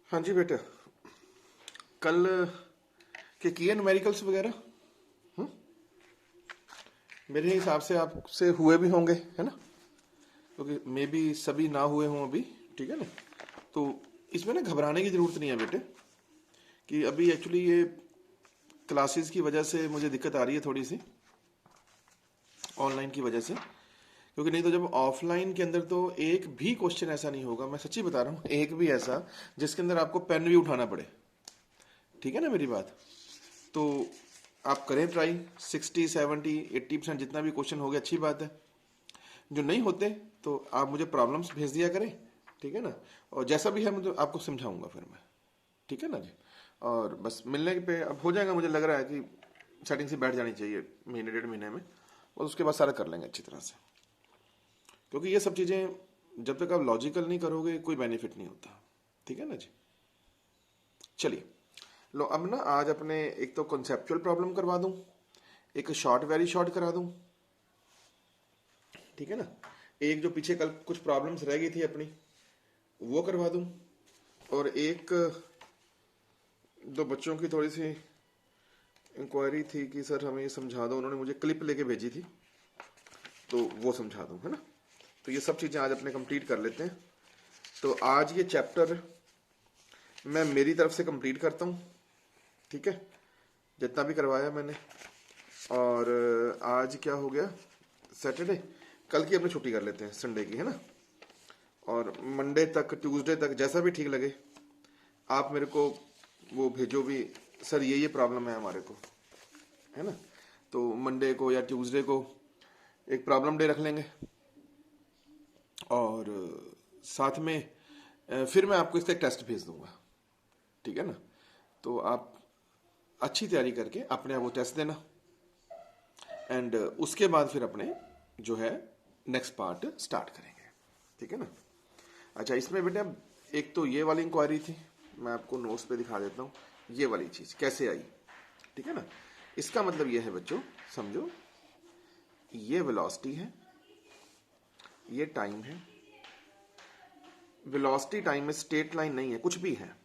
हाँ जी बेटा, कल के किए न्यूमेरिकल्स वगैरह। हम्म? मेरे हिसाब से आपसे हुए भी होंगे, है ना? क्योंकि मे बी सभी ना हुए हों अभी। ठीक है ना? तो इसमें ना घबराने की ज़रूरत नहीं है बेटे, कि अभी एक्चुअली ये क्लासेस की वजह से मुझे दिक्कत आ रही है थोड़ी सी, ऑनलाइन की वजह से। क्योंकि नहीं तो जब ऑफलाइन के अंदर तो एक भी क्वेश्चन ऐसा नहीं होगा, मैं सच्ची बता रहा हूँ, एक भी ऐसा जिसके अंदर आपको पेन भी उठाना पड़े। ठीक है ना मेरी बात? तो आप करें ट्राई, 60 70 80% जितना भी क्वेश्चन हो गया अच्छी बात है। जो नहीं होते तो आप मुझे प्रॉब्लम्स भेज दिया करें। ठीक है ना? और जैसा भी है मुझे आपको समझाऊंगा फिर मैं। ठीक है ना जी? और बस मिलने पे अब हो जाएगा, मुझे लग रहा है कि सेटिंग से बैठ जानी चाहिए महीने 1.5 महीने में, और उसके बाद सारा कर लेंगे अच्छी तरह से। क्योंकि ये सब चीज़ें जब तक आप लॉजिकल नहीं करोगे कोई बेनिफिट नहीं होता। ठीक है ना जी? चलिए, लो अब ना आज अपने एक तो कॉन्सेप्चुअल प्रॉब्लम करवा दूं, एक शॉर्ट वेरी शॉर्ट करा दूं। ठीक है ना? एक जो पीछे कल कुछ प्रॉब्लम्स रह गई थी अपनी, वो करवा दूं। और एक दो बच्चों की थोड़ी सी इंक्वायरी थी कि सर हमें ये समझा दो, उन्होंने मुझे क्लिप लेके भेजी थी, तो वो समझा दूं, है ना? तो ये सब चीज़ें आज अपने कंप्लीट कर लेते हैं। तो आज ये चैप्टर मैं मेरी तरफ से कंप्लीट करता हूँ। ठीक है? जितना भी करवाया मैंने। और आज क्या हो गया, सैटरडे। कल की अपनी छुट्टी कर लेते हैं, संडे की, है ना? और मंडे तक, ट्यूसडे तक, जैसा भी ठीक लगे आप मेरे को वो भेजो भी, सर ये प्रॉब्लम है हमारे को, है ना? तो मंडे को या ट्यूसडे को एक प्रॉब्लम डे रख लेंगे। और साथ में फिर मैं आपको इसका एक टेस्ट भेज दूंगा। ठीक है ना? तो आप अच्छी तैयारी करके अपने आप वो टेस्ट देना, एंड उसके बाद फिर अपने जो है नेक्स्ट पार्ट स्टार्ट करेंगे। ठीक है ना? अच्छा, इसमें बेटा एक तो ये वाली इंक्वायरी थी, मैं आपको नोट्स पे दिखा देता हूँ ये वाली चीज़ कैसे आई। ठीक है ना? इसका मतलब ये है बच्चों, समझो, ये वेलोसिटी है, ये टाइम है। वेलोसिटी टाइम में स्ट्रेट लाइन नहीं है, कुछ भी है,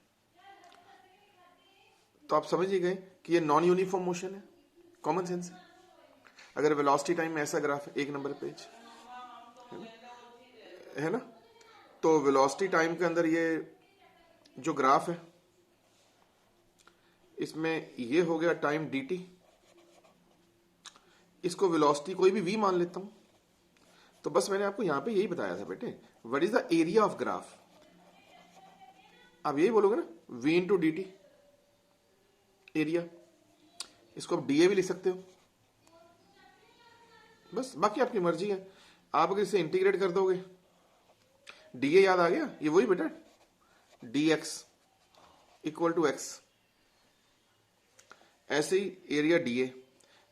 तो आप समझ ही गए कि ये नॉन यूनिफॉर्म मोशन है। कॉमन सेंस है। अगर वेलोसिटी टाइम में ऐसा ग्राफ है, 1 नंबर पेज, है ना? तो वेलोसिटी टाइम के अंदर ये जो ग्राफ है, इसमें ये हो गया टाइम dt। इसको वेलोसिटी कोई भी v मान लेता हूं। तो बस मैंने आपको यहां पे यही बताया था बेटे, what is the area of graph. आप यही बोलोगे ना, v into D T, area. इसको आप डीए भी लिख सकते हो, बस बाकी आपकी मर्जी है। आप अगर इसे इंटीग्रेट कर दोगे, डीए याद आ गया, ये वही बेटा, d x equal to x. ऐसे ही एरिया डीए,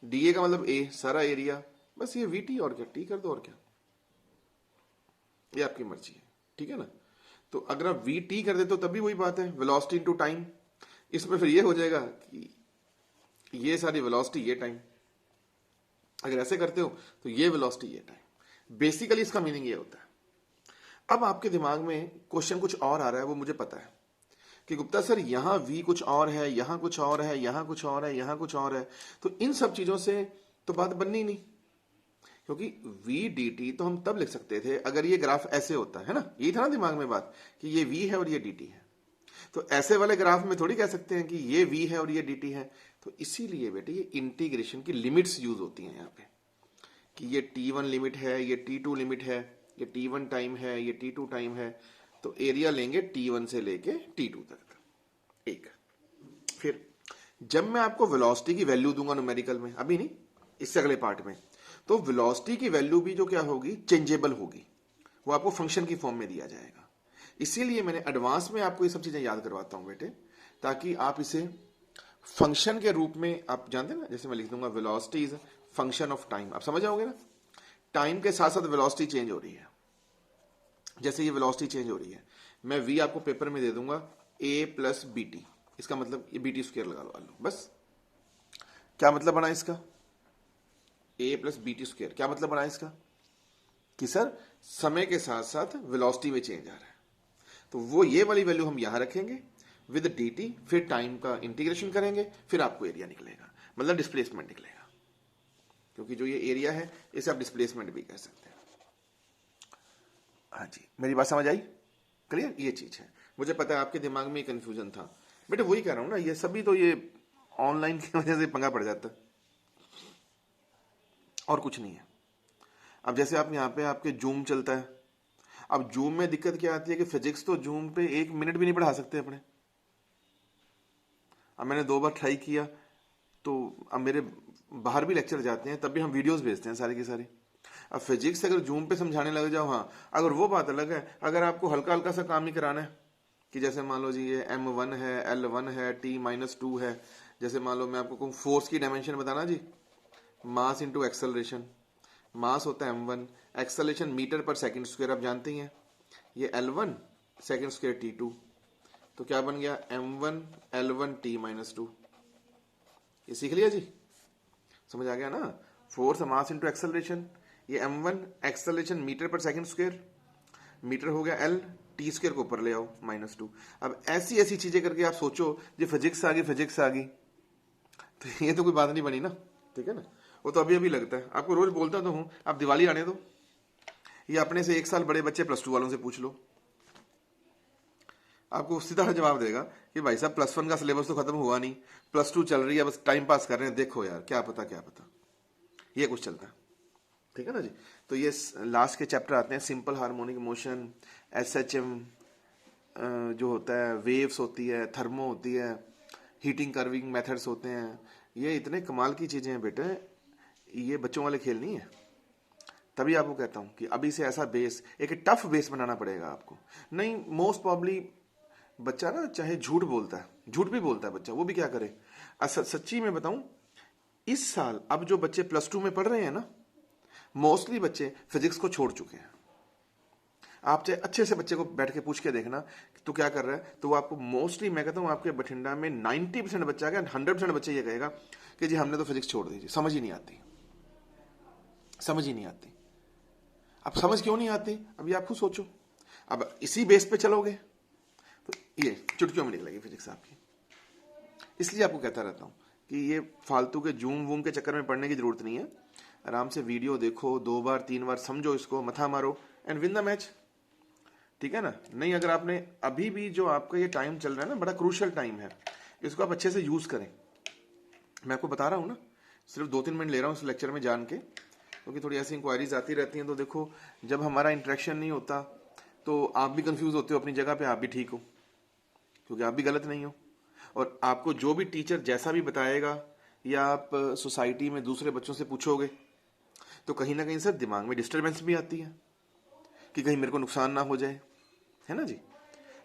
डीए का मतलब ए सारा एरिया, बस ये वी टी, और क्या टी कर दो, और क्या, ये आपकी मर्जी है। ठीक है ना? तो अगर आप वी टी कर देते हो तब भी वही बात है, वेलोसिटी इनटू टाइम। इसमें फिर ये हो जाएगा कि ये सारी वेलोसिटी, ये टाइम। अगर ऐसे करते हो तो ये वेलोसिटी, ये टाइम। बेसिकली इसका मीनिंग ये होता है। अब आपके दिमाग में क्वेश्चन कुछ और आ रहा है, वो मुझे पता है कि गुप्ता सर यहां v कुछ और है, यहां कुछ और है, यहां कुछ और है, यहां कुछ और है। तो इन सब चीजों से तो बात बननी नहीं, क्योंकि v dt तो हम तब लिख सकते थे अगर ये ग्राफ ऐसे होता है ना, यही था ना दिमाग में बात, कि ये v है और ये dt है। तो ऐसे वाले ग्राफ में थोड़ी कह सकते हैं कि ये v है और ये dt है। तो इसीलिए बेटे ये इंटीग्रेशन की लिमिट्स यूज होती हैं यहाँ पे, कि ये t1 लिमिट है, ये t2 लिमिट है, ये t1 टाइम है, ये t2 टाइम है। तो एरिया लेंगे t1 से लेके t2 तक। एक, फिर जब मैं आपको वेलोसिटी की वैल्यू दूंगा न्यूमेरिकल में, अभी नहीं, इससे अगले पार्ट में, तो वेलोसिटी की वैल्यू भी जो क्या होगी, चेंजेबल होगी। वो आपको फंक्शन की फॉर्म में दिया जाएगा। इसीलिए मैंने एडवांस में आपको ये सब चीजें याद करवाता हूं बेटे, ताकि आप इसे फंक्शन के रूप में, आप जानते हैं ना, जैसे मैं लिख दूंगा velocity is function of time, आप समझ जाओगे ना। टाइम के साथ साथ वेलोसिटी चेंज हो रही है। जैसे ये वेलोसिटी चेंज हो रही है, मैं v आपको पेपर में दे दूंगा a प्लस बी टी। इसका मतलब ये बी टी स्क्वायर लगा लो, बस। क्या मतलब बना इसका, a plus b t square, क्या मतलब बना इसका, कि सर समय के साथ साथ वेलोसिटी में चेंज आ रहा है। तो वो ये वाली वैल्यू हम यहां रखेंगे, विद dt, फिर टाइम का इंटीग्रेशन करेंगे, फिर आपको एरिया निकलेगा, मतलब डिस्प्लेसमेंट निकलेगा, क्योंकि जो ये एरिया है इसे आप डिस्प्लेसमेंट भी कह सकते हैं। हाँ जी, मेरी बात समझ आई? क्लियर? ये चीज है। मुझे पता है आपके दिमाग में कंफ्यूजन था बेटे, वही कह रहा हूं ना, ये सभी तो ये ऑनलाइन की वजह से पंगा पड़ जाता है, और कुछ नहीं है। अब जैसे आप यहाँ पे आपके जूम चलता है, अब जूम में दिक्कत क्या आती है कि फिजिक्स तो जूम पे 1 मिनट भी नहीं पढ़ा सकते अपने। अब मैंने 2 बार ट्राई किया, तो अब मेरे बाहर भी लेक्चर जाते हैं, तब भी हम वीडियोस भेजते हैं सारी की सारी। अब फिजिक्स अगर जूम पे समझाने लग जाओ, हाँ अगर वो बात अलग है, अगर आपको हल्का हल्का सा काम ही कराना है कि जैसे मान लो जी ये m1 है, l1 है, t-2 है, जैसे मान लो मैं आपको कहूँ फोर्स की डायमेंशन बताना जी, मास इंटू एक्सेलरेशन, मास होता है m1, एक्सेलरेशन मीटर पर सेकंड स्क्वायर आप जानते ही हैं, ये l1 सेकंड स्क्वायर t2, तो क्या बन गया m1 l1 t-2। ये सीख लिया जी, समझ आ गया ना? फोर्स मास इंटू एक्सेलरेशन, ये m1 एक्सेलरेशन मीटर पर सेकंड स्क्वायर, मीटर हो गया l, टी स्क्वायर को ऊपर ले आओ -2। अब ऐसी ऐसी चीजें करके आप सोचो, जो फिजिक्स आ गई, फिजिक्स आ गई, तो ये तो कोई बात नहीं बनी ना, ठीक है ना? वो तो अभी अभी लगता है, आपको रोज बोलता तो हूं, आप दिवाली आने दो, ये अपने से 1 साल बड़े बच्चे +2 वालों से पूछ लो, आपको सीधा जवाब देगा कि भाई साहब +1 का सिलेबस तो खत्म हुआ नहीं, +2 चल रही है, बस टाइम पास कर रहे हैं, देखो यार क्या पता क्या पता, ये कुछ चलता है, ठीक है ना जी? तो ये लास्ट के चैप्टर आते हैं, सिंपल हार्मोनिक मोशन, SHM जो होता है, वेव्स होती है, थर्मो होती है, हीटिंग कर्विंग मेथड्स होते हैं, ये इतने कमाल की चीजें हैं बेटे, ये बच्चों वाले खेल नहीं है। तभी आपको कहता हूं कि अभी से ऐसा बेस, एक टफ बेस बनाना पड़ेगा आपको। नहीं, मोस्ट प्रॉब्ली बच्चा ना चाहे झूठ बोलता है, झूठ भी बोलता है बच्चा, वो भी क्या करे। सच्ची में बताऊं, इस साल अब जो बच्चे +2 में पढ़ रहे हैं ना, मोस्टली बच्चे फिजिक्स को छोड़ चुके हैं। आप चाहे अच्छे से बच्चे को बैठ के पूछ के देखना कि तू क्या कर रहा है, तो वो आपको मोस्टली, मैं कहता हूं आपके बठिंडा में 90% बच्चा, क्या 100% बच्चे ये कहेगा कि जी हमने तो फिजिक्स छोड़ दी, समझ ही नहीं आती, समझ ही नहीं आती। अब समझ क्यों नहीं आती, अभी आप खुद सोचो। अब इसी बेस पे चलोगे तो ये चुटकियों में निकलेगी फिजिक्स आपकी। इसलिए आपको कहता रहता हूं कि ये फालतू के जूम वूम के चक्कर में पढ़ने की जरूरत नहीं है। आराम से वीडियो देखो, 2 बार 3 बार समझो इसको, मथा मारो एंड विन द मैच, ठीक है ना? नहीं, अगर आपने अभी भी जो आपका ये टाइम चल रहा है ना, बड़ा क्रूशियल टाइम है, इसको आप अच्छे से यूज करें। मैं आपको बता रहा हूं ना, सिर्फ 2-3 मिनट ले रहा हूं इस लेक्चर में जान के, क्योंकि थोड़ी ऐसी इंक्वायरीज आती रहती हैं। तो देखो, जब हमारा इंटरेक्शन नहीं होता तो आप भी कंफ्यूज होते हो अपनी जगह पे, आप भी ठीक हो, क्योंकि आप भी गलत नहीं हो। और आपको जो भी टीचर जैसा भी बताएगा, या आप सोसाइटी में दूसरे बच्चों से पूछोगे, तो कहीं ना कहीं सर दिमाग में डिस्टर्बेंस भी आती है कि कहीं मेरे को नुकसान ना हो जाए, है ना जी?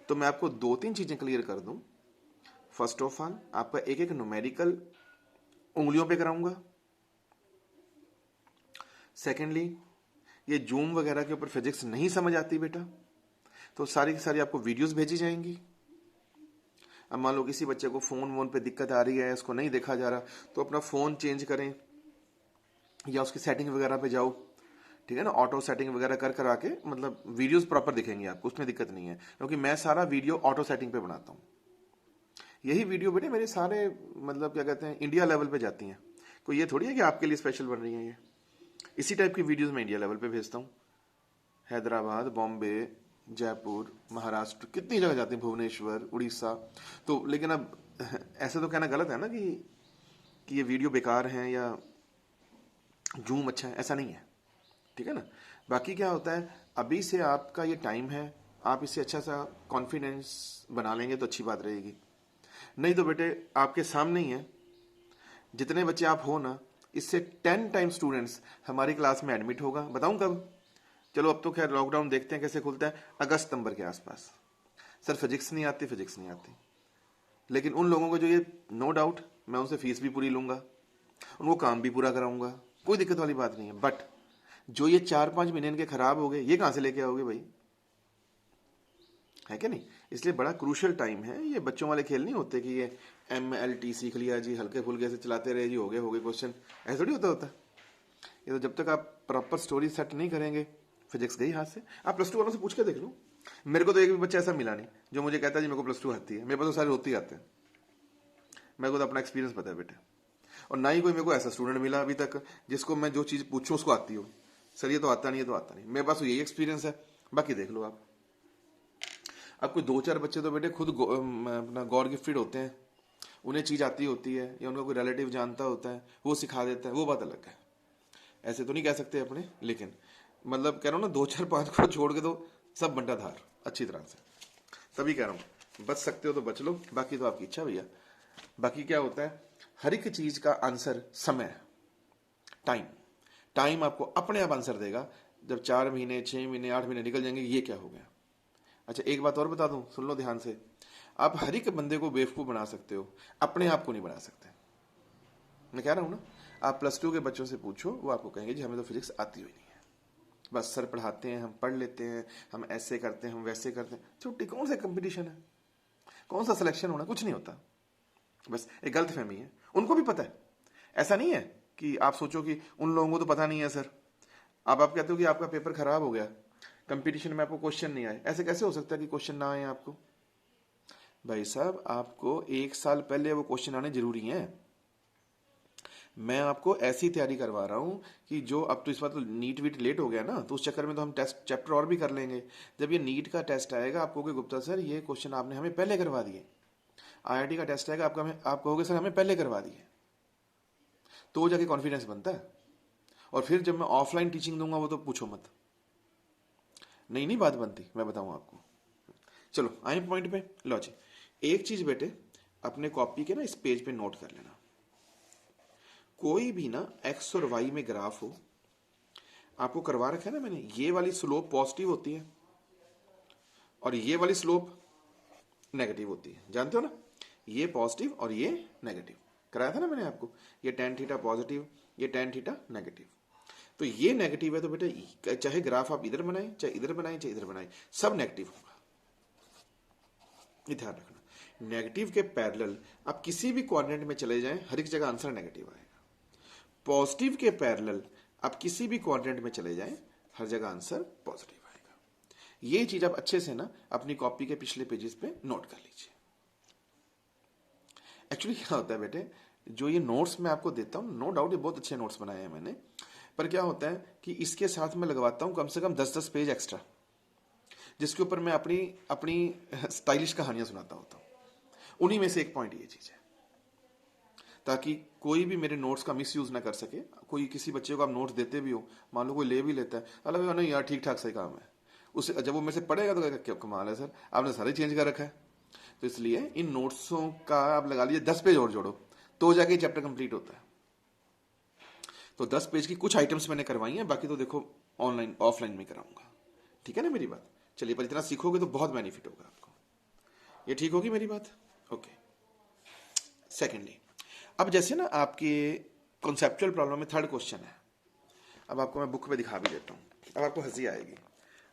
तो मैं आपको 2-3 चीजें क्लियर कर दूं। फर्स्ट ऑफ ऑल, आपका एक एक न्यूमेरिकल उंगलियों पे कराऊंगा। सेकेंडली, ये जूम वगैरह के ऊपर फिजिक्स नहीं समझ आती बेटा, तो सारी की सारी आपको वीडियोस भेजी जाएंगी। अब मान लो किसी बच्चे को फोन वोन पे दिक्कत आ रही है, इसको नहीं देखा जा रहा, तो अपना फोन चेंज करें या उसकी सेटिंग वगैरह पे जाओ, ठीक है ना? ऑटो सेटिंग वगैरह कर करा के, मतलब वीडियोस प्रॉपर दिखेंगे आपको, उसमें दिक्कत नहीं है, क्योंकि मैं सारा वीडियो ऑटो सेटिंग पे बनाता हूँ। यही वीडियो बेटे मेरे सारे, मतलब क्या कहते हैं, इंडिया लेवल पे जाती हैं। कोई ये थोड़ी है कि आपके लिए स्पेशल बन रही है ये, इसी टाइप की वीडियोस मैं इंडिया लेवल पे भेजता हूँ। हैदराबाद, बॉम्बे, जयपुर, महाराष्ट्र, कितनी जगह जाती है, भुवनेश्वर, उड़ीसा। तो लेकिन अब ऐसे तो कहना गलत है ना कि ये वीडियो बेकार है या जूम अच्छा है, ऐसा नहीं है, ठीक है ना? बाकी क्या होता है, अभी से आपका ये टाइम है, आप इससे अच्छा सा कॉन्फिडेंस बना लेंगे तो अच्छी बात रहेगी। नहीं तो बेटे आपके सामने ही है, जितने बच्चे आप हो ना, इससे 10 टाइम स्टूडेंट्स हमारी क्लास में एडमिट होगा। बताऊं कब? चलो अब तो खैर लॉकडाउन देखते हैं कैसे खुलता है, अगस्त सितंबर के आसपास। सर फिजिक्स नहीं आती, फिजिक्स नहीं आती, लेकिन उन लोगों को जो ये, नो डाउट मैं उनसे फीस भी पूरी लूंगा, उनको काम भी पूरा कराऊंगा, कोई दिक्कत वाली बात नहीं है। बट जो ये 4-5 महीने इनके खराब हो गए, ये कहां से लेके आओगे भाई, है क्या नहीं? इसलिए बड़ा क्रूशियल टाइम है। ये बच्चों वाले खेल नहीं होते कि ये MLT सीख लिया जी, हल्के फुल्के से चलाते रहे जी, हो गए क्वेश्चन, ऐसा थोड़ी होता। ये तो जब तक आप प्रॉपर स्टोरी सेट नहीं करेंगे, फिजिक्स गई हाथ से। आप +2 वालों से पूछ के देख लो, मेरे को तो एक भी बच्चा ऐसा मिला नहीं जो मुझे कहता है जी मेरे को +2 आती है। मेरे पास तो सारे होते ही आते हैं, मेरे को तो अपना एक्सपीरियंस पता है बेटे। और ना ही कोई मेरे को ऐसा स्टूडेंट मिला अभी तक जिसको मैं जो चीज़ पूछूं उसको आती हो। सर ये तो आता नहीं, ये तो आता नहीं। मेरे पास तो यही एक्सपीरियंस है, बाकी देख लो आप। अब कोई 2-4 बच्चे तो बेटे खुद अपना गॉड गिफ्टेड होते हैं, उन्हें चीज़ आती होती है या उनका कोई रिलेटिव जानता होता है, वो सिखा देता है, वो बात अलग है। ऐसे तो नहीं कह सकते अपने, लेकिन मतलब कह रहा हूँ ना 2-4-5 को छोड़ के तो सब बंटा धार अच्छी तरह से। तभी कह रहा हूँ बच सकते हो तो बच लो, बाकी तो आपकी इच्छा भैया। बाकी क्या होता है, हर एक चीज का आंसर समय है, टाइम। टाइम आपको अपने आप आंसर देगा। जब 4 महीने 6 महीने 8 महीने निकल जाएंगे, ये क्या हो गया। अच्छा एक बात और बता दूं, सुन लो ध्यान से। आप हर एक बंदे को बेवकूफ बना सकते हो, अपने आप को नहीं बना सकते। मैं कह रहा हूं ना, आप +2 के बच्चों से पूछो, वो आपको कहेंगे जी हमें तो फिजिक्स आती हुई नहीं है, बस सर पढ़ाते हैं, हम पढ़ लेते हैं, हम ऐसे करते हैं, हम वैसे करते हैं। छुट्टी, कौन सा कंपटीशन है, कौन सा सिलेक्शन होना, कुछ नहीं होता। बस एक गलत फहमी है, उनको भी पता है। ऐसा नहीं है कि आप सोचो कि उन लोगों को तो पता नहीं है सर। आप कहते हो कि आपका पेपर खराब हो गया, कंपटीशन में आपको क्वेश्चन नहीं आए। ऐसे कैसे हो सकता है कि क्वेश्चन ना आए आपको। भाई साहब आपको 1 साल पहले वो क्वेश्चन आने जरूरी हैं। मैं आपको ऐसी तैयारी करवा रहा हूं कि जो अब तो इस बार तो नीट वीट लेट हो गया ना, तो उस चक्कर में तो हम टेस्ट चैप्टर और भी कर लेंगे। जब ये नीट का टेस्ट आएगा आप कहोगे गुप्ता सर ये क्वेश्चन आपने हमें पहले करवा दिए। IIT का टेस्ट आएगा आप कहोगे सर हमें पहले करवा दिए। तो जाके कॉन्फिडेंस बनता है। और फिर जब मैं ऑफलाइन टीचिंग दूंगा वो तो पूछो मत, नहीं नहीं बात बनती, मैं बताऊं आपको। चलो आए पॉइंट पे। लो जी, एक चीज बेटे अपने कॉपी के ना इस पेज पे नोट कर लेना। कोई भी ना एक्स और वाई में ग्राफ हो, आपको करवा रखा है ना मैंने, ये वाली स्लोप पॉजिटिव होती है और ये वाली स्लोप नेगेटिव होती है, जानते हो ना। ये पॉजिटिव और ये नेगेटिव कराया था ना मैंने आपको। ये tan थीटा पॉजिटिव, ये tan थीटा नेगेटिव। तो ये नेगेटिव है तो बेटा चाहे ग्राफ आप इधर बनाए, चाहे इधर बनाए, चाहे इधर बनाए, सब नेगेटिव होगा। ये ध्यान रखना। नेगेटिव के पैरेलल आप किसी भी कोऑर्डिनेट में चले जाएं, हर एक जगह आंसर नेगेटिव आएगा। पॉजिटिव के पैरेलल आप किसी भी क्वाड्रेंट में चले जाएं, हर जगह आंसर पॉजिटिव आएगा। ये चीज आप अच्छे से ना अपनी कॉपी के पिछले पेजेस पे नोट कर लीजिए। एक्चुअली क्या होता है बेटे, जो ये नोट्स मैं आपको देता हूं, नो डाउट ये बहुत अच्छे नोट्स बनाए हैं मैंने, पर क्या होता है कि इसके साथ मैं लगवाता हूं कम से कम 10-10 पेज एक्स्ट्रा, जिसके ऊपर मैं अपनी अपनी स्टाइलिश कहानियां सुनाता होता हूं। उन्हीं में से एक पॉइंट ये चीज है, ताकि कोई भी मेरे नोट्स का मिस यूज ना कर सके। कोई किसी बच्चे को आप नोट्स देते भी हो, मान लो कोई ले भी लेता है, अलग नहीं यार ठीक ठाक सही काम है, उसे जब वो मेरे से पढ़ेगा तो कहेगा क्या कमाल है सर, आपने सारे चेंज कर रखा है। तो इसलिए इन नोट्सों का आप लगा लीजिए 10 पेज और जोड़ो तो जाके चैप्टर कंप्लीट होता है। तो 10 पेज की कुछ आइटम्स मैंने करवाई हैं, बाकी तो देखो ऑनलाइन ऑफलाइन में कराऊंगा। ठीक है ना मेरी बात। चलिए, पर इतना सीखोगे तो बहुत बेनिफिट होगा आपको। ये ठीक होगी मेरी बात। ओके। सेकेंडली, अब जैसे ना आपके कॉन्सेप्चुअल प्रॉब्लम में 3rd क्वेश्चन है। अब आपको मैं बुक पे दिखा भी देता हूँ, अब आपको हंसी आएगी।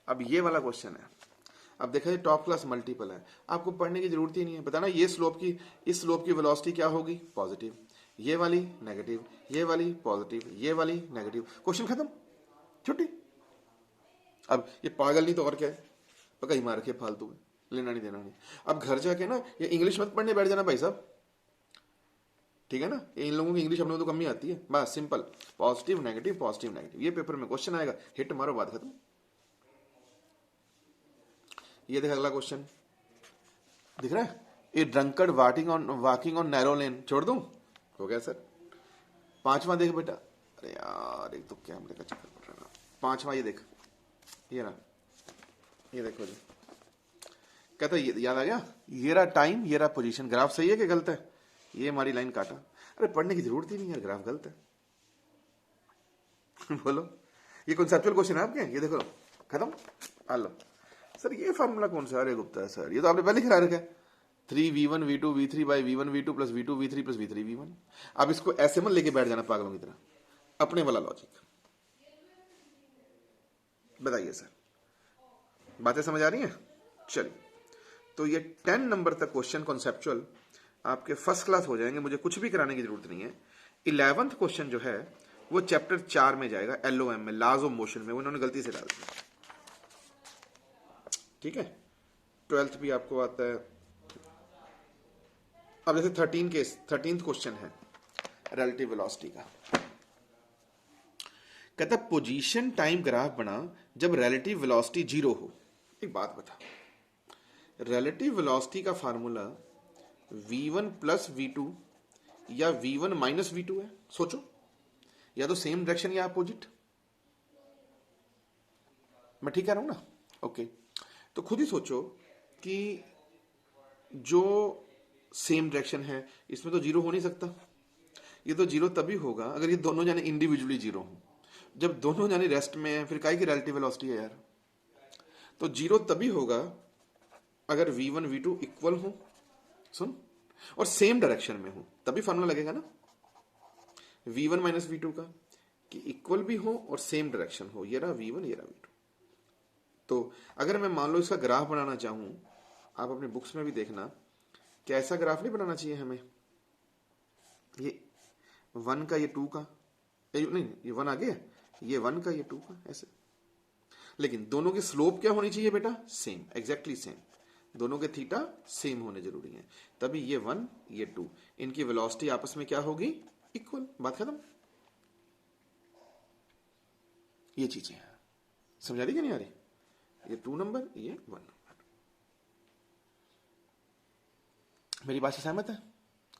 अब ये वाला क्वेश्चन है, अब देखा ये टॉप क्लास मल्टीपल है, आपको पढ़ने की जरूरत ही नहीं है। बताना ये स्लोप की, इस स्लोप की वेलोसिटी क्या होगी, पॉजिटिव, ये वाली नेगेटिव, ये वाली पॉजिटिव, ये वाली नेगेटिव। क्वेश्चन खत्म, छुट्टी। अब ये पागल नहीं तो और क्या है, पका ही मार रखे फालतू में, लेना नहीं देना नहीं। अब घर जाके ना ये इंग्लिश मत पढ़ने बैठ जाना भाई साहब, ठीक है ना। इन लोगों की इंग्लिश अपने तो कम ही आती है। बस simple positive negative positive negative, ये पेपर में क्वेश्चन आएगा, हिट मारो बात खत्म। ये देख अगला क्वेश्चन, दिख रहा है, ए ड्रंकर्ड वॉकिंग ऑन नैरो लेन, छोड़ दूं, हो गया सर। 5वां देख बेटा, अरे यार एक तो कैमरे का चक्कर पड़ रहा है। 5वां ये देख, ये ना, ये देखो जी, कहता ये याद आ गया, ये रहा टाइम, ये रहा पोजीशन। ग्राफ सही है कि गलत है, ये हमारी लाइन काटा। अरे पढ़ने की जरूरत ही नहीं यार, ग्राफ गलत है। बोलो, ये कॉन्सेप्चुअल क्वेश्चन है आपके, ये देखो खत्म। लो सर, ये फार्मूला कौन सा, अरे गुप्ता सर ये तो आपने पहले खिला रखा है, 3v1 v2 v3 by v1 v2 plus v2 v3 plus v3 v1। अब इसको ऐसे मत लेके बैठ जाना पागलों की तरह, अपने वाला लॉजिक। बताइए सर, बातें समझ आ रही हैं। चलिए, तो ये 10 नंबर तक क्वेश्चन कॉन्सेप्चुअल आपके फर्स्ट क्लास हो जाएंगे, मुझे कुछ भी कराने की जरूरत नहीं है। 11th क्वेश्चन जो है वो चैप्टर 4 में जाएगा, LOM में, लॉज ऑफ मोशन में, उन्होंने गलती से डाल दिया। ठीक है, 12th भी आपको आता है। अब जैसे 13th क्वेश्चन है रिलेटिव वेलोसिटी का। कहता पोजीशन टाइम ग्राफ बना जब रिलेटिव वेलोसिटी 0 हो। एक बात बता, रिलेटिव वेलोसिटी का फार्मूला v1 प्लस v2 या v1 माइनस v2 है। सोचो, या तो सेम डायरेक्शन या अपोजिट। मैं ठीक कह रहा हूं ना? ओके, तो खुद ही सोचो कि जो सेम डायरेक्शन है इसमें तो जीरो हो नहीं सकता। ये तो जीरो तभी होगा अगर ये दोनों जाने इंडिविजुअली जीरो हो। जब दोनों जाने रेस्ट में है फिर काहे की रिलेटिव वेलोसिटी है यार? तो जीरो तभी होगा अगर v1 v2 इक्वल हो, सुन, और सेम डायरेक्शन में हो, तभी फार्मूला लगेगा ना v1 माइनस v2 का, कि इक्वल भी हो और सेम डायरेक्शन हो। ये रहा v1, ये रहा v2। तो अगर मैं मान लो इसका ग्राफ बनाना चाहूं, आप अपने बुक्स में भी देखना, कैसा ग्राफ नहीं बनाना चाहिए हमें, ये 1 का ये 2 का, नहीं ये 1 आ गया, ये 1 का ये 2 का, ऐसे। लेकिन दोनों की स्लोप क्या होनी चाहिए बेटा? Same, exactly same. दोनों के थीटा सेम होने जरूरी है, तभी ये 1 ये 2, इनकी वेलोसिटी आपस में क्या होगी? इक्वल। बात खत्म। ये चीजें हैं, समझा रही कि नहीं आ रही? ये 2 नंबर, ये 1 नंबर। मेरी बात से सहमत है?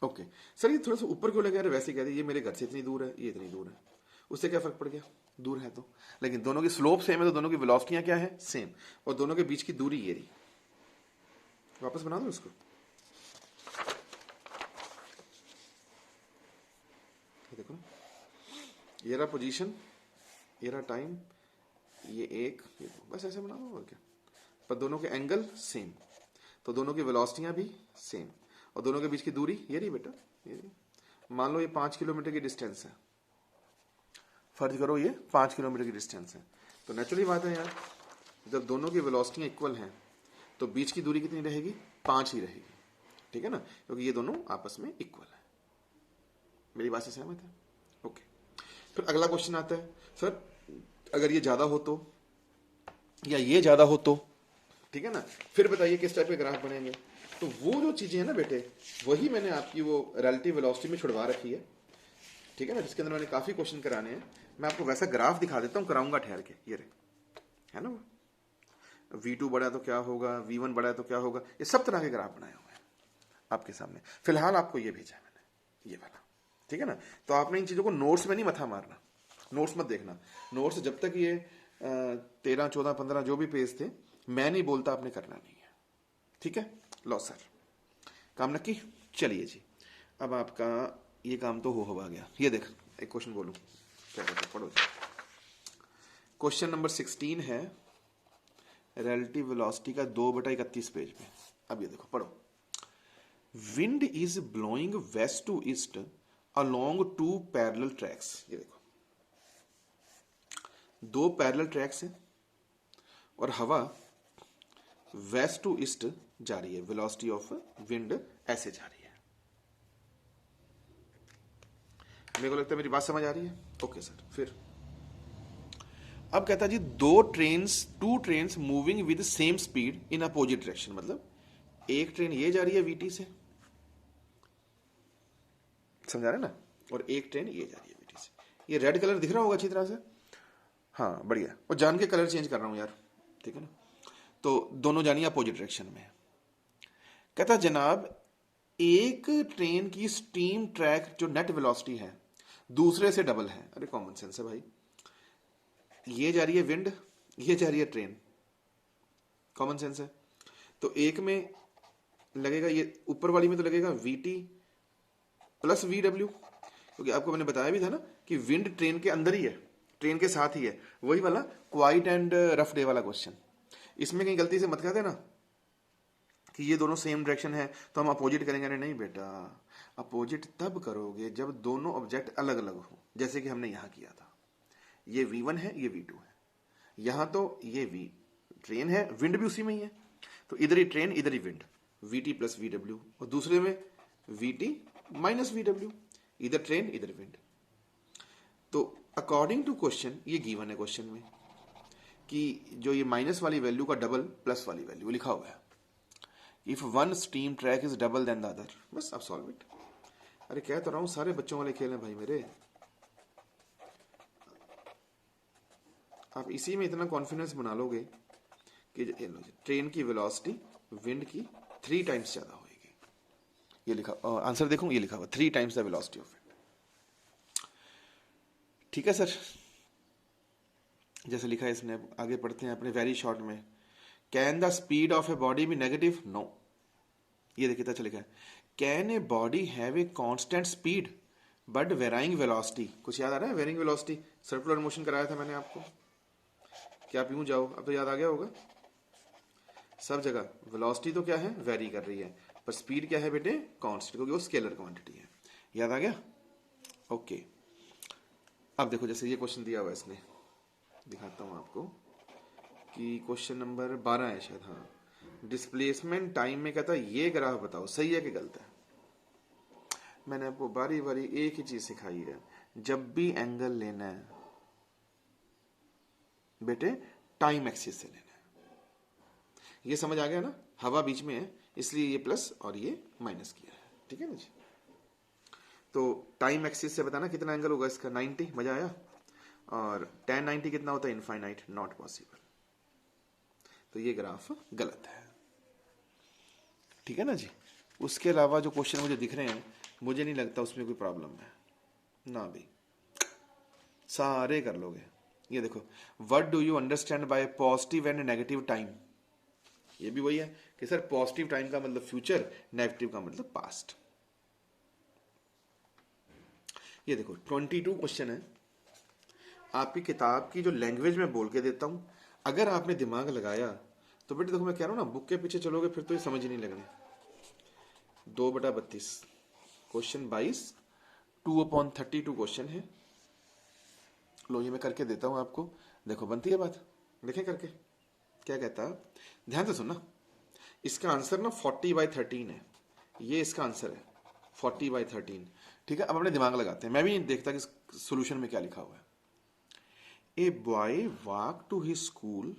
ओके सर, ये थोड़ा सा ऊपर क्यों लगा? वैसे कह रहे ये मेरे घर से इतनी दूर है, ये इतनी दूर है, उससे क्या फर्क पड़ गया? दूर है तो, लेकिन दोनों की स्लोप सेम है तो दोनों की वेलोसिटियां क्या है? सेम। और दोनों के बीच की दूरी ये रही। वापस बना दो इसको। ये देखो, ये रहा पोजीशन, ये रहा टाइम, ये एक, ये दो, बस ऐसे बना दो और क्या। पर दोनों के एंगल सेम, तो दोनों की वेलोसिटियां भी सेम, और दोनों के बीच की दूरी ये रही बेटा, ये रही। मान लो ये 5 किलोमीटर की डिस्टेंस है, फर्ज करो ये 5 किलोमीटर की डिस्टेंस है, तो नेचुरली बात है यार, जब दोनों की वेलोसिटियां इक्वल हैं तो बीच की दूरी कितनी रहेगी? 5 ही रहेगी, ठीक है ना, क्योंकि ये दोनों आपस में इक्वल है। मेरी बात से सहमत है? ओके। फिर अगला क्वेश्चन आता है, सर अगर ये ज्यादा हो तो, या ये ज्यादा हो तो, ठीक है ना, फिर बताइए किस टाइप के ग्राफ बनेंगे। तो वो जो चीजें हैं ना बेटे, वही मैंने आपकी वो रिलेटिव वेलोसिटी में छुड़वा रखी है, ठीक है ना, जिसके अंदर मैंने काफी क्वेश्चन कराने हैं। मैं आपको वैसा ग्राफ दिखा देता हूं, कराऊंगा ठहर के। ये रहे, है ना, वो v2 बड़ा है तो क्या होगा, v1 बड़ा है तो क्या होगा, ये सब तरह के ग्राफ बनाए हुए हैं आपके सामने। फिलहाल आपको ये भेजा है मैंने, ये वाला, ठीक है ना। तो आपने इन चीजों को नोट्स में नहीं मथा मारना, नोट्स मत देखना। नोट्स जब तक ये 13, 14, 15 जो भी पेज थे, मैं नहीं बोलता आपने करना नहीं है, ठीक है। लो सर, काम नक्की। चलिए जी, अब आपका ये काम तो हो गया। ये देख, एक क्वेश्चन बोलूं, क्या कहते हैं, पढ़ो। क्वेश्चन नंबर 16 है रिलेटिव वेलोसिटी का, 2/31 पेज पे। अब ये देखो, पढ़ो। Wind is blowing west to east along 2 parallel tracks. ये देखो, 2 पैरेलल ट्रैक्स हैं और हवा वेस्ट टू ईस्ट जा रही है, वेलोसिटी ऑफ विंड ऐसे जा रही है। मेरे को लगता है मेरी बात समझ आ रही है? Okay sir. फिर अब कहता है जी, 2 trains moving with same speed in opposite direction. मतलब एक ट्रेन ये जा रही है वीटी से, समझा रहे ना, और एक ट्रेन ये जा रही है वीटी से। ये रेड कलर दिख रहा होगा अच्छी तरह से? हाँ बढ़िया, और जान के कलर चेंज कर रहा हूं यार, ठीक है ना। तो दोनों जानिए अपोजिट डायरेक्शन में। कहता जनाब, एक ट्रेन की स्टीम ट्रैक जो नेट वेलोसिटी है दूसरे से डबल है। अरे कॉमन सेंस है भाई, ये जा रही है विंड, ये जा रही है ट्रेन, कॉमन सेंस है। तो एक में लगेगा, ये ऊपर वाली में तो लगेगा वीटी प्लस वीडब्ल्यू, क्योंकि आपको मैंने बताया भी था ना कि विंड ट्रेन के अंदर ही है, ट्रेन के साथ ही है। वही वाला क्वाइट एंड रफ डे वाला क्वेश्चन। इसमें कहीं गलती से मत कह देना कि ये दोनों सेम डायरेक्शन है तो हम अपोजिट करेंगे। नहीं बेटा, अपोजिट तब करोगे जब दोनों ऑब्जेक्ट अलग अलग हो, जैसे कि हमने यहां किया था। ये v1 है, ये v2 है, यहां तो ये ट्रेन है, विंड भी उसी में ही है, तो इधर ही ट्रेन इधर ही विंड, vt प्लस vw, और दूसरे में vt माइनस vw, इधर ट्रेन इधर विंड। तो अकॉर्डिंग टू क्वेश्चन ये गिवन है क्वेश्चन में कि जो ये माइनस वाली वैल्यू का डबल प्लस वाली वैल्यू लिखा हुआ है। If one steam track is double than the other, बस अब सॉल्व इट। अरे कह तो रहा हूं सारे बच्चों वाले खेल हैं भाई मेरे। आप इसी में इतना कॉन्फिडेंस बना लोगे कि ट्रेन की वेलोसिटी विंड की 3 टाइम्स ज्यादा होगी। ये लिखा, आंसर देखो, ये लिखा हुआ 3 times the velocity of wind. ठीक है सर, जैसे लिखा है इसने, आगे पढ़ते हैं अपने वेरी शॉर्ट में। Can the speed of a body be negative? No. ये देखिए अच्छा लिखा है, can a body have a constant speed but varying velocity? कुछ याद आ रहा है? वेरिंग वेलोसिटी, सर्कुलर मोशन कराया था मैंने आपको, क्या आप यूं जाओ, अब तो याद आ गया होगा। सब जगह वेलोसिटी तो क्या है, वेरी कर रही है, पर स्पीड क्या है बेटे, कांस्टेंट, क्योंकि वो स्केलर क्वांटिटी है। याद आ गया? ओके। अब देखो जैसे ये क्वेश्चन दिया हुआ इसने, दिखाता हूं आपको कि क्वेश्चन नंबर 12 है शायद, हाँ। डिस्प्लेसमेंट टाइम में कहता है ये ग्राफ बताओ सही है कि गलत है। मैंने आपको बारी बारी एक ही चीज सिखाई है, जब भी एंगल लेना है बेटे टाइम एक्सिस से लेना है। ये समझ आ गया ना? हवा बीच में है इसलिए ये प्लस और ये माइनस किया है, ठीक है ना जी। तो टाइम एक्सिस से बताना कितना एंगल होगा इसका, 90। मजा आया? और tan 90 कितना होता है, इनफाइनाइट, नॉट पॉसिबल। तो ये ग्राफ गलत है, ठीक है ना जी। उसके अलावा जो क्वेश्चन मुझे दिख रहे हैं, मुझे नहीं लगता उसमें कोई प्रॉब्लम है ना भाई, सारे कर लोगे। ये देखो, what do you understand by positive and negative time? ये भी वही है कि सर पॉजिटिव टाइम का मतलब फ्यूचर, नेगेटिव का मतलब पास्ट। ये देखो 22 क्वेश्चन है, आपकी किताब की जो लैंग्वेज में बोल के देता हूं, अगर आपने दिमाग लगाया तो बेटे देखो मैं कह रहा हूं ना, बुक के पीछे चलोगे फिर तो ये समझ ही नहीं लगने। 2/32 क्वेश्चन 22, 2/32 क्वेश्चन है। लो ये मैं करके देता हूं आपको, देखो बनती है बात, देखें करके क्या कहता है, ध्यान से सुनना। इसका आंसर ना 40/13 है, ये इसका आंसर है 40/13, ठीक है। अब अपने दिमाग लगाते हैं, मैं भी नहीं देखता कि सोल्यूशन में क्या लिखा हुआ है। A boy walk to his school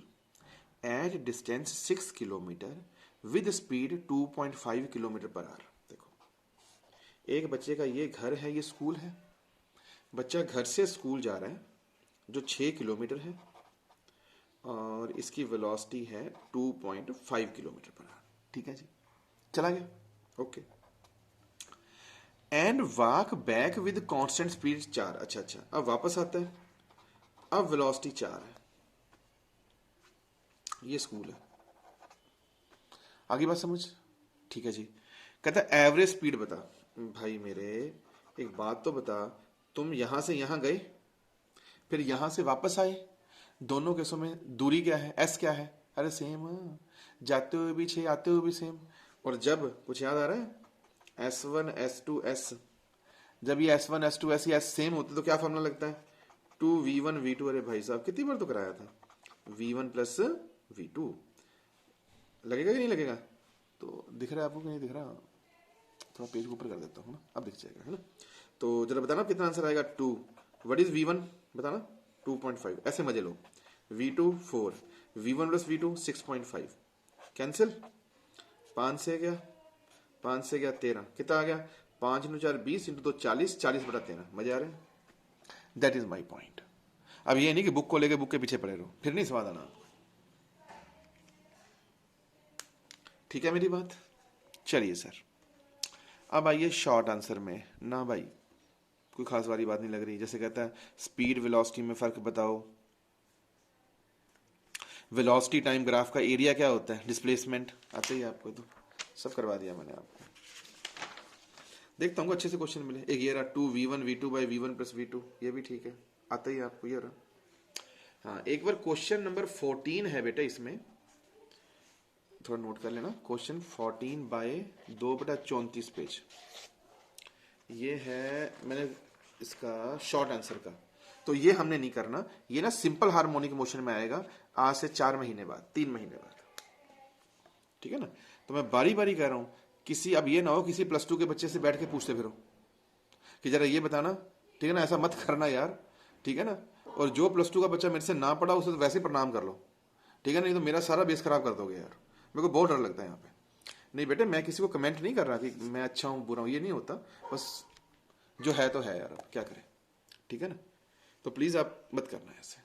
at distance 6 kilometre with speed 2.5 kilometre per hour. देखो एक बच्चे का ये घर है, ये स्कूल है, बच्चा घर से स्कूल जा रहा है जो 6 किलोमीटर है और इसकी वेलोसिटी है 2.5 किलोमीटर पर आवर, ठीक है जी। चला गया, okay. And walk back with constant speed 4। अच्छा, अब वापस आता है, अब वेलोसिटी 4 है, ये स्कूल है। आगे बात समझ, ठीक है जी। कहता है एवरेज स्पीड बता। भाई मेरे एक बात तो बता, तुम यहां से यहां गए फिर यहां से वापस आए, दोनों केसों में दूरी क्या है, एस क्या है? अरे सेम, जाते हुए भी 6, आते हुए भी सेम। और जब कुछ याद आ रहा है, S1 S2 S, जब ये S1 S2 S S same होते तो क्या फॉर्मूला लगता है, 2V1 V2। अरे भाई साहब कितनी बार तो कराया था, V1 प्लस V2। लगेगा कि नहीं लगेगा? तो दिख रहा है आपको कि नहीं दिख रहा? थोड़ा पेज ऊपर कर देता हूँ ना, अब दिख जाएगा, है ना। तो जरा बताना कितना आंसर आएगा, 2। व्हाट इज V1 बताना, 2.5। ऐसे मजे लो, V2 4, V1 plus V2 6.5, cancel. 5 से गया 13, कितना आ गया, 5 × 4 20 × 2 40, 40/13। मजे आ रहे हैं? That is my point. अब ये नहीं कि बुक को लेके बुक के पीछे पड़े रहो, फिर नहीं समझ आना। ठीक है मेरी बात? चलिए सर, अब आइए शॉर्ट आंसर में। ना भाई कोई खास वाली बात नहीं लग रही। जैसे कहता है स्पीड वेलोसिटी में फर्क बताओ, वेलोसिटी टाइम ग्राफ का एरिया क्या होता है, डिस्प्लेसमेंट। आता ही आपको, तो सब करवा दिया मैंने आपको। देखता हूँ अच्छे से क्वेश्चन मिले। एक ये रहा 2V1 V2 by V1 plus V2, ये भी ठीक है, आता ही आपको। ये रहा, हाँ एक बार क्वेश्चन नंबर 14 है बेटा, इसमें थोड़ा नोट कर लेना। क्वेश्चन 14 बाय 2/34 पेज, ये है मैंने इसका शॉर्ट आंसर का। तो ये हमने नहीं करना, ये ना सिंपल हार्मोनिक मोशन में आएगा आज से 4 महीने बाद, 3 महीने बाद, ठीक है ना। तो मैं बारी बारी कह रहा हूं, किसी, अब ये ना हो किसी +2 के बच्चे से बैठ के पूछते फिरो कि जरा ये बताना, ठीक है ना, ऐसा मत करना यार, ठीक है ना। और जो +2 का बच्चा मेरे से ना पढ़ा उसे तो वैसे ही प्रणाम कर लो, ठीक है, नहीं तो मेरा सारा बेस खराब कर दोगे यार। मेरे को बहुत डर लगता है यहाँ पे। नहीं बेटे, मैं किसी को कमेंट नहीं कर रहा कि मैं अच्छा हूँ बुरा हूँ, ये नहीं होता, बस जो है तो है यार, अब क्या करें, ठीक है ना। तो प्लीज़ आप मत करना ऐसे।